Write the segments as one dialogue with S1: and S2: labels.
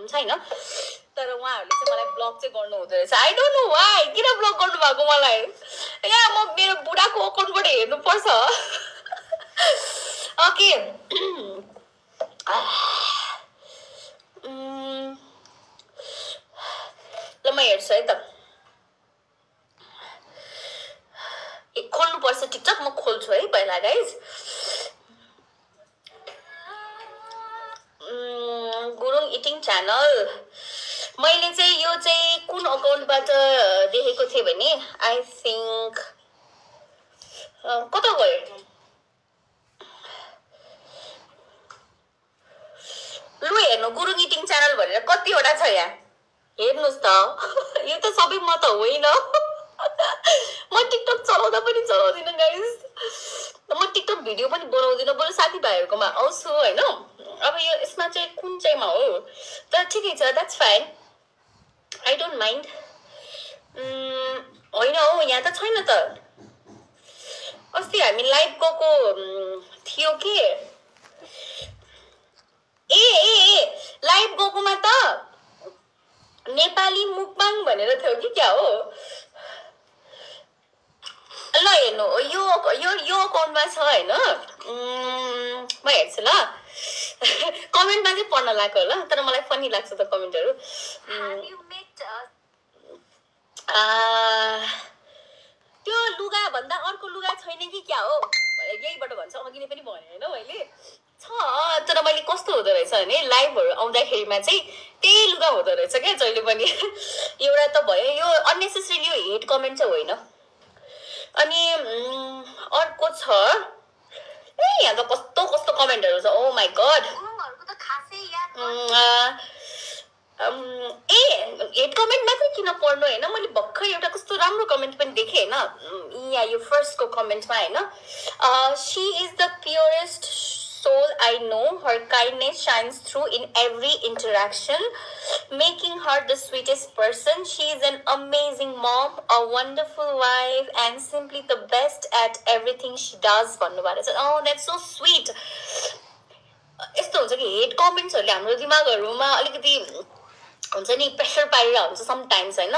S1: Problem छैन तर उहाँहरूले चाहिँ मलाई ब्लक चाहिँ गर्नु हुँदो रहेछ आई डोन्ट नो वाइ किन ब्लक गर्नु भएको मलाई यहाँ म मेरो बुढाको अकाउन्टबाट हेर्नु पर्छ ओके ल म हेर्छु है त खोल्नु पर्छ टिकटक म खोल्छु है पहिला गाइज गुरुङ इटिङ च्यानल मैले चाहिँ यो चाहिँ कुन अकाउन्टबाट देखेको थिएँ भने आई थिङ्क कता गयो लु हेर्नु गुरुङ इटिङ च्यानल भनेर कतिवटा छ यहाँ हेर्नुहोस् त यो त सबै म त होइन म टिकटक चलाउँदा पनि चलाउँदिनँ गाइस म टिकटक भिडियो पनि बनाउँदिनँ बरु साथीभाइहरूकोमा आउँछु होइन अब यो यसमा चाहिँ कुन चाहिँमा हो तर ठिकै छ that's fine I don't mind होइन हौ यहाँ त छैन त अस्ति हामी लाइभ गएको थियो के ए लाइभ गएकोमा त नेपाली मुकबाङ भनेर थियो कि क्या हो ल हेर्नु यो अकाउन्टमा छ होइन म हेर्छु ल कमेन्टमा चाहिँ पढ्न लाग्यो ल तर मलाई फनी लाग्छ त कमेन्टहरू त्यो लुगा भन्दा अर्को लुगा छैन कि क्या हो यहीबाट भन्छ अघि नै पनि भने होइन मैले छ तर मैले कस्तो हुँदो रहेछ भने लाइभहरू आउँदाखेरिमा चाहिँ त्यही लुगा हुँदो रहेछ क्या जहिले पनि एउटा त भयो यो अननेसेसरीली यो हेट कमेन्ट चाहिँ होइन अनि अर्को छ ए यहाँ त कस्तो कस्तो कमेन्टहरू छ oh my god a hate comment मात्रै किन पढ्नु होइन मैले भर्खर एउटा कस्तो राम्रो कमेन्ट पनि देखेँ होइन यहाँ यो फर्स्टको कमेन्टमा होइन she is the purest soul I know. Her kindness shines through in every interaction, making her the sweetest person. She is an amazing mom, a wonderful wife, and simply the best at everything she does. Oh, that's so sweet. यस्तो हुन्छ कि hate कमेन्ट्सहरूले हाम्रो दिमागहरूमा अलिकति हुन्छ नि pressure पारिरहेको हुन्छ sometimes होइन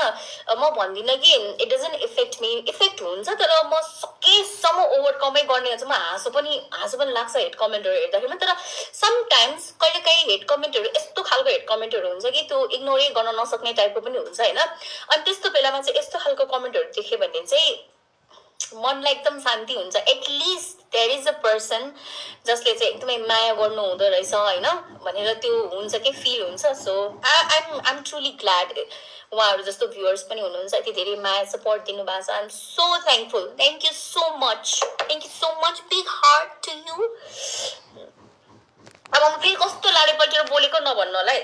S1: म भन्दिनँ कि it doesn't effect me effect हुन्छ तर म सकेसम्म ओभरकमै गर्ने हुन्छ म हाँसो पनि लाग्छ हेट कमेन्टहरू हेर्दाखेरि तर समटाइम्स कहिलेकाहीँ हेट कमेन्टहरू यस्तो खालको हेट कमेन्टहरू हुन्छ कि त्यो इग्नोरै गर्न नसक्ने टाइपको पनि हुन्छ होइन अनि त्यस्तो बेलामा चाहिँ यस्तो खालको कमेन्टहरू देख्यो भने चाहिँ मनलाई एकदम शान्ति हुन्छ at least there is a person जसले चाहिँ एकदमै माया गर्नु हुँदो रहेछ होइन भनेर त्यो हुन्छ कि फिल हुन्छ सो आइएम ट्रुली ग्ल्याड उहाँहरू जस्तो भ्युअर्स पनि हुनुहुन्छ यति धेरै माया सपोर्ट दिनुभएको छ I'm so thankful thank you so much big heart to you अब म फेरि कस्तो लाडे पल्टेर बोलेको नभन्नु होला है